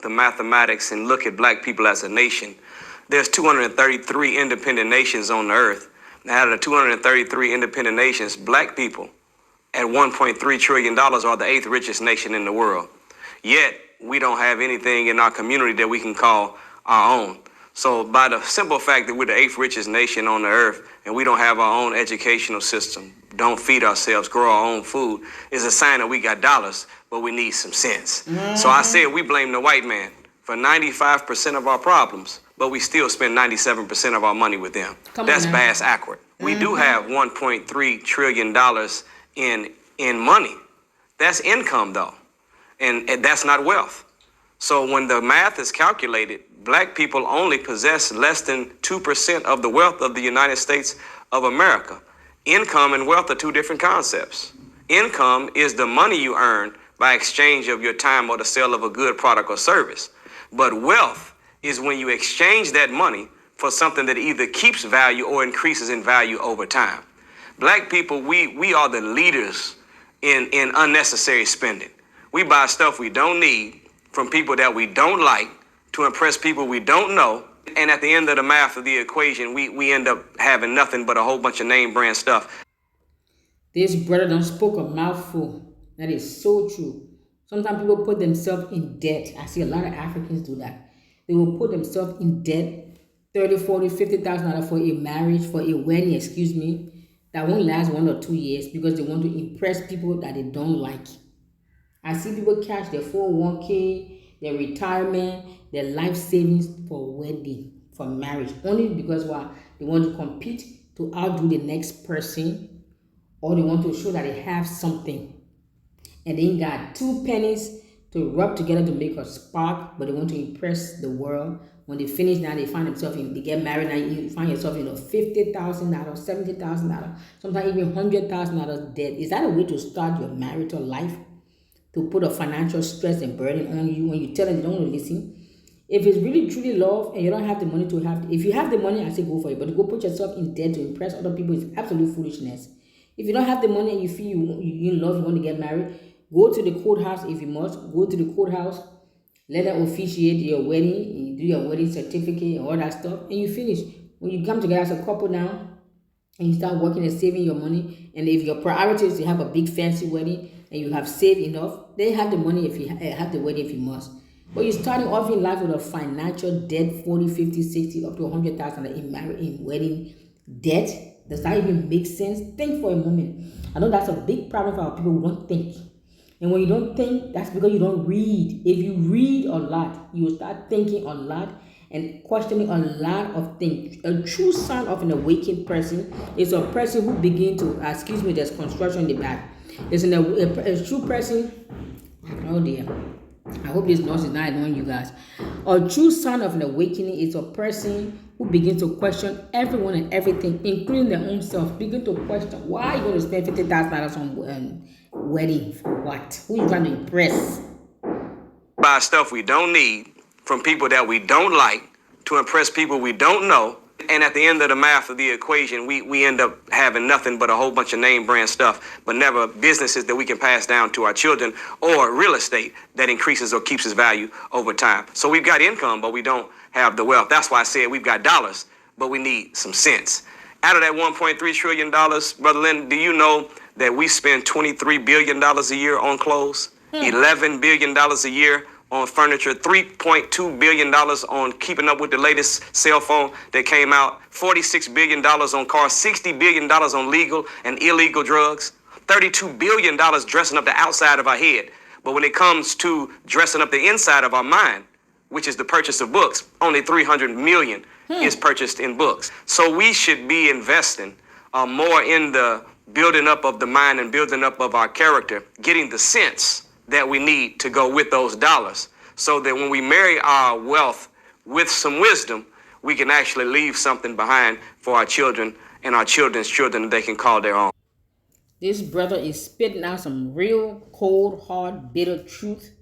the mathematics and look at black people as a nation, there's 233 independent nations on the earth. Out of the 233 independent nations, black people at $1.3 trillion are the eighth richest nation in the world. Yet, we don't have anything in our community that we can call our own. So by the simple fact that we're the eighth richest nation on the earth and we don't have our own educational system, don't feed ourselves, grow our own food, is a sign that we got dollars, but we need some sense. So I said we blame the white man for 95% of our problems, but we still spend 97% of our money with them. That's bass accurate. We do have $1.3 trillion in money. That's income though, and that's not wealth. So when the math is calculated, black people only possess less than 2% of the wealth of the United States of America. Income and wealth are two different concepts. Income is the money you earn by exchange of your time or the sale of a good product or service. But wealth is when you exchange that money for something that either keeps value or increases in value over time. Black people, we are the leaders in unnecessary spending. We buy stuff we don't need from people that we don't like to impress people we don't know. And at the end of the math of the equation, we end up having nothing but a whole bunch of name brand stuff. This brother done spoke a mouthful. That is so true. Sometimes people put themselves in debt. I see a lot of Africans do that. They will put themselves in debt, 30, 40, 50,000 dollars for a marriage, for a wedding, excuse me, that won't last 1 or 2 years because they want to impress people that they don't like. I see people cash their 401k, their retirement, their life savings for wedding, for marriage, only because they want to compete to outdo the next person, or they want to show that they have something. And they ain't got 2 pennies to rub together to make a spark, but they want to impress the world. When they finish now, they find themselves they get married now, you find yourself in $50,000, $70,000, sometimes even $100,000 debt. Is that a way to start your marital life? To put a financial stress and burden on you when you tell them they don't want to listen? If it's really truly love and you don't have the money to have, if you have the money, I say go for it. But to go put yourself in debt to impress other people is absolute foolishness. If you don't have the money and you feel you in love, you want to get married, go to the courthouse if you must. Go to the courthouse, let them officiate your wedding, you do your wedding certificate and all that stuff, and you finish. When you come together as a couple now, and you start working and saving your money, and if your priority is to have a big fancy wedding and you have saved enough, then have the money if you have the wedding if you must. But you're starting off in life with a financial debt, 40, 50, 60, up to 100,000 in wedding debt. Does that even make sense? Think for a moment. I know that's a big problem for our people who don't think. And when you don't think, that's because you don't read. If you read a lot, you will start thinking a lot and questioning a lot of things. A true sign of an awakened person is a person who begins to, excuse me, there's construction in the back. It's a true person. Oh dear. I hope this noise is not annoying you guys. A true sign of an awakening is a person who begins to question everyone and everything, including their own self. Begin to question, why are you going to spend $50,000 on wedding? For what? Who are you trying to impress? Buy stuff we don't need from people that we don't like to impress people we don't know. And at the end of the math of the equation, we end up having nothing but a whole bunch of name brand stuff, but never businesses that we can pass down to our children or real estate that increases or keeps its value over time. So we've got income, but we don't have the wealth. That's why I said we've got dollars, but we need some sense. Out of that $1.3 trillion, Brother Lynn, do you know that we spend $23 billion a year on clothes, $11 billion a year on furniture, $3.2 billion on keeping up with the latest cell phone that came out, $46 billion on cars, $60 billion on legal and illegal drugs, $32 billion dressing up the outside of our head. But when it comes to dressing up the inside of our mind, which is the purchase of books, only $300 million is purchased in books. So we should be investing more in the building up of the mind and building up of our character, getting the sense that we need to go with those dollars, so that when we marry our wealth with some wisdom, we can actually leave something behind for our children and our children's children that they can call their own. This brother is spitting out some real cold, hard, bitter truth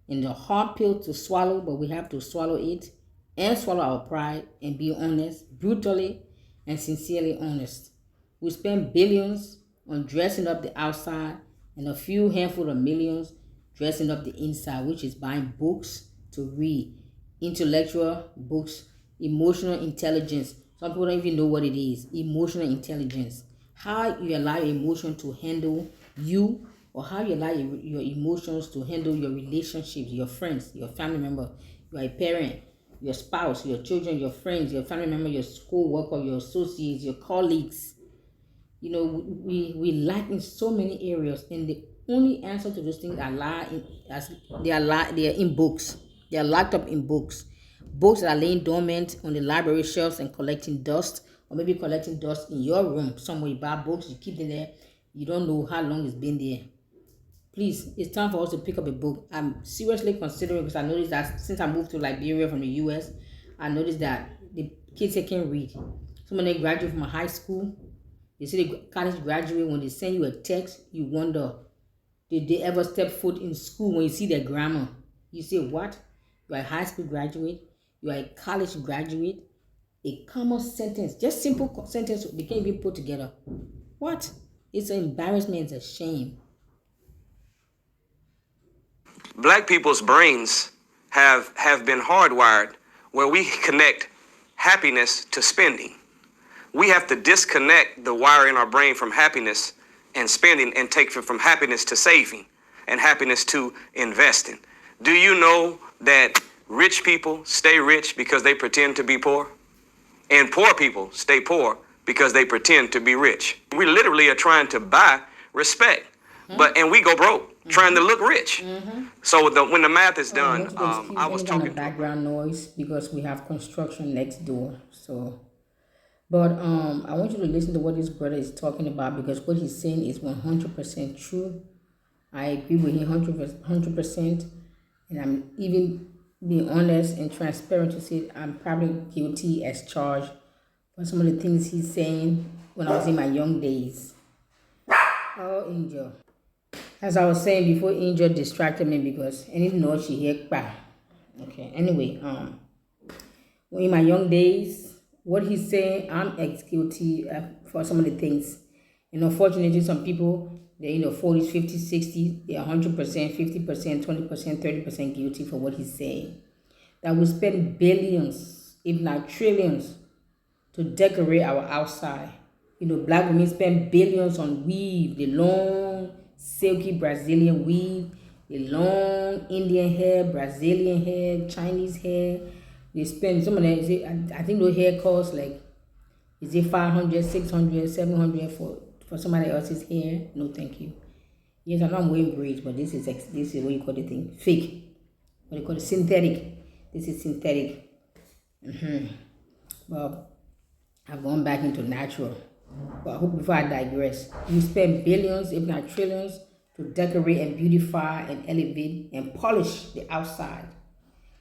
in the hard pill to swallow, but we have to swallow it and swallow our pride and be honest, brutally and sincerely honest. We spend billions on dressing up the outside and a few handful of millions dressing up the inside, which is buying books, to read. Intellectual books, emotional intelligence. Some people don't even know what it is. Emotional intelligence. How you allow your emotion to handle you, or how you allow your emotions to handle your relationships, your friends, your family member, your parent, your spouse, your children, your friends, your family member, your school worker, your associates, your colleagues. We lack in so many areas, and the only answer to those things are lie in, as they are in books. They are locked up in books that are laying dormant on the library shelves and collecting dust, or maybe collecting dust in your room somewhere. You buy books, you keep them there, you don't know how long it's been there. Please, it's time for us to pick up a book. I'm seriously considering, because I noticed that since I moved to Liberia from the US, I noticed that the kids here can't read. Some of them graduate from a high school. You see the college graduate, when they send you a text, you wonder, did they ever step foot in school? When you see their grammar, you say, what? You are a high school graduate, you are a college graduate, a common sentence, just simple sentence, they can't even put together. What? It's an embarrassment, it's a shame. Black people's brains have been hardwired where we connect happiness to spending. We have to disconnect the wire in our brain from happiness and spending, and take it from happiness to saving and happiness to investing. Do you know that rich people stay rich because they pretend to be poor? And poor people stay poor because they pretend to be rich. We literally are trying to buy respect, and we go broke trying to look rich. So when the math is done, I was talking to background noise because we have construction next door. But I want you to listen to what this brother is talking about, because what he's saying is 100% true. I agree with him 100%, and I'm even being honest and transparent to say I'm probably guilty as charged for some of the things he's saying when I was in my young days. Oh, Angel. As I was saying before, Angel distracted me because I didn't know she heard back. Okay, anyway, in my young days, what he's saying, I'm ex-guilty for some of the things. Unfortunately, some people, they're in their 40s, 50s, 60s, they're 100%, 50%, 20%, 30% guilty for what he's saying. That we spend billions, if not trillions, to decorate our outside. Black women spend billions on weave, the long, silky Brazilian weave, the long Indian hair, Brazilian hair, Chinese hair. They spend some of them. I think those hair costs like, is it 500, 600, 700 for somebody else's hair? No, thank you. Yes, I'm not wearing braids, but this is what you call the thing, fake. What you call it, synthetic. This is synthetic. Well, I've gone back into natural. But I hope before I digress, you spend billions, if not trillions, to decorate and beautify and elevate and polish the outside,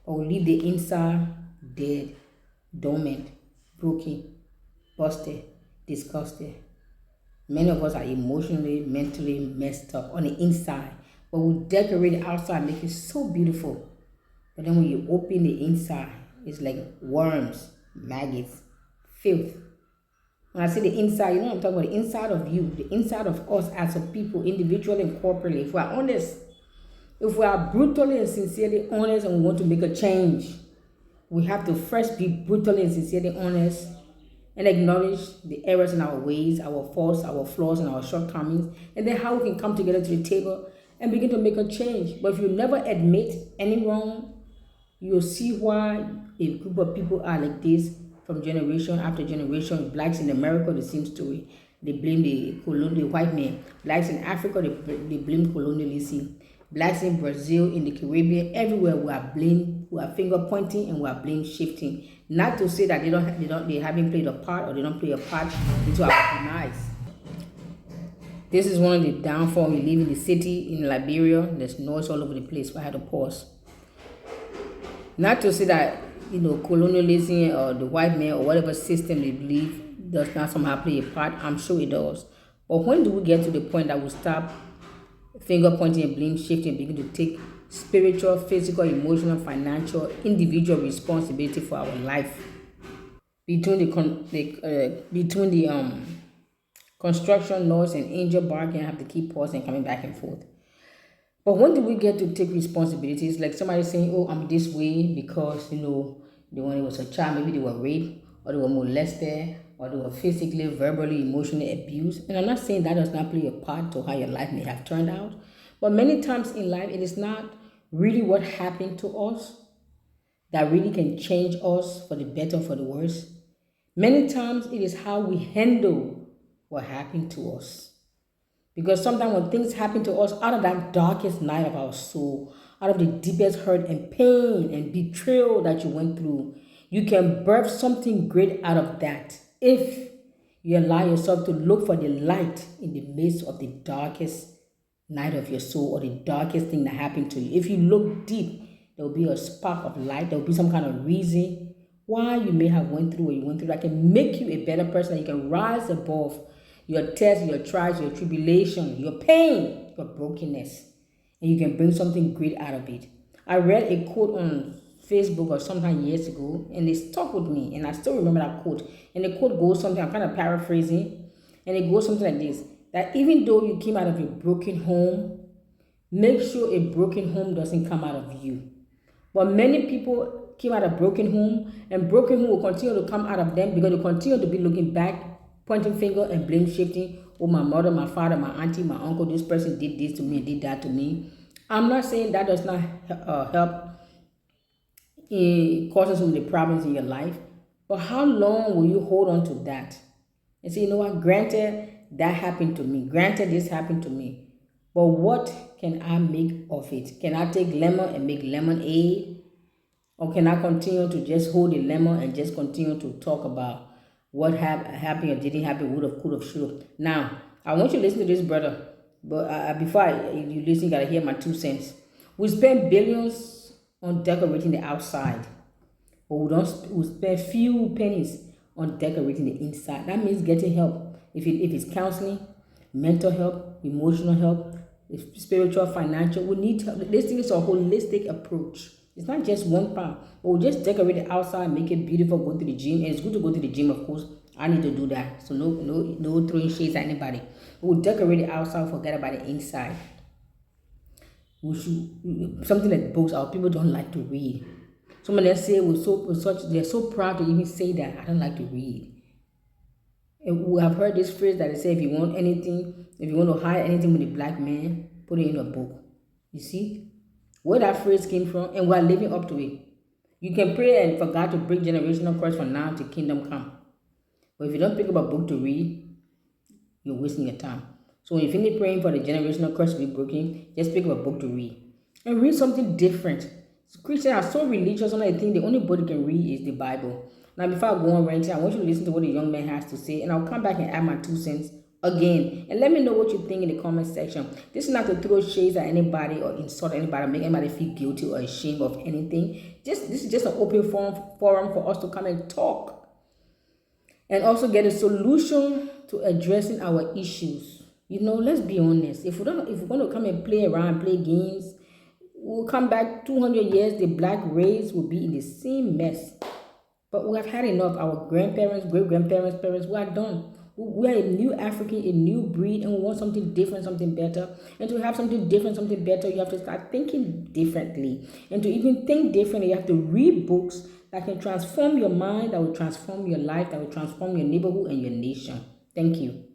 or leave the inside dead, dormant, broken, busted, disgusted. Many of us are emotionally, mentally messed up on the inside, but we decorate the outside, make it so beautiful. But then when you open the inside, it's like worms, maggots, filth. When I say the inside, you know what I'm talking about, the inside of you, the inside of us as a people, individually and corporately. If we are honest, if we are brutally and sincerely honest and we want to make a change, we have to first be brutally and sincerely honest and acknowledge the errors in our ways, our faults, our flaws, and our shortcomings, and then how we can come together to the table and begin to make a change. But if you never admit any wrong, you'll see why a group of people are like this from generation after generation. Blacks in America, the same story. They blame the white man. Blacks in Africa, they blame colonialism. Blacks in Brazil, in the Caribbean, everywhere we are blamed, we are finger pointing, and we are blame shifting. Not to say that they haven't played a part, or they don't play a part into our demise. This is one of the downfalls. We live in the city in Liberia. There's noise all over the place. So I had to pause. Not to say that colonialism or the white man or whatever system they believe does not somehow play a part. I'm sure it does. But when do we get to the point that we stop finger pointing and blame shifting and begin to take spiritual, physical, emotional, financial, individual responsibility for our life? Between the construction noise and angel barking, I have to keep pausing and coming back and forth. But when do we get to take responsibilities? Like somebody saying, "Oh, I'm this way because when it was a child, maybe they were raped or they were molested or they were physically, verbally, emotionally abused." And I'm not saying that does not play a part to how your life may have turned out, but many times in life, it is not really what happened to us that really can change us for the better or for the worse. Many times, it is how we handle what happened to us. Because sometimes when things happen to us out of that darkest night of our soul, out of the deepest hurt and pain and betrayal that you went through, you can birth something great out of that if you allow yourself to look for the light in the midst of the darkest night of your soul or the darkest thing that happened to you. If you look deep, there will be a spark of light. There will be some kind of reason why you may have went through what you went through that can make you a better person. That you can rise above your tests, your trials, your tribulation, your pain, your brokenness, and you can bring something great out of it. I read a quote on Facebook or sometime years ago, and it stuck with me, and I still remember that quote. And the quote goes something, I'm kind of paraphrasing, and it goes something like this: that even though you came out of a broken home, make sure a broken home doesn't come out of you. But many people came out of broken home, and broken home will continue to come out of them because they continue to be looking back, pointing finger and blame shifting. Oh, my mother, my father, my auntie, my uncle, this person did this to me, did that to me. I'm not saying that does not help in causing some of the problems in your life, but how long will you hold on to that and say, you know what, granted that happened to me, granted this happened to me, but what can I make of it? Can I take lemon and make lemonade? Or can I continue to just hold the lemon and just continue to talk about what happened or didn't happen, would have, could have, should have? Now, I want you to listen to this, brother. But before you listen, you gotta hear my 2 cents. We spend billions on decorating the outside, but we spend few pennies on decorating the inside. That means getting help. If it's counseling, mental help, emotional help, spiritual, financial, we need help. This thing is a holistic approach. It's not just one part, but we just decorate the outside, make it beautiful, go to the gym. And it's good to go to the gym, of course. I need to do that. So no throwing shades at anybody. We'll decorate the outside, forget about the inside. We should something like books. Our people don't like to read. Some of them say they're so proud to even say that I don't like to read. And we have heard this phrase that they say, if you want anything, if you want to hide anything with a black man, put it in a book. You see where that phrase came from, and we are living up to it. You can pray and for God to break generational curse from now to kingdom come. But if you don't pick up a book to read, you're wasting your time. So when you finish praying for the generational curse to be broken, just pick up a book to read. And read something different. Christians are so religious, and I think the only book they can read is the Bible. Now, before I go on ranting, I want you to listen to what the young man has to say, and I'll come back and add my 2 cents again. And let me know what you think in the comment section. This is not to throw shades at anybody or insult anybody or make anybody feel guilty or ashamed of anything. This is just an open forum for us to come and talk and also get a solution to addressing our issues. Let's be honest. If we're going to come and play around, play games, we'll come back 200 years, the black race will be in the same mess. But we have had enough. Our grandparents, great-grandparents, parents, we are done. We are a new African, a new breed, and we want something different, something better. And to have something different, something better, you have to start thinking differently. And to even think differently, you have to read books that can transform your mind, that will transform your life, that will transform your neighborhood and your nation. Thank you.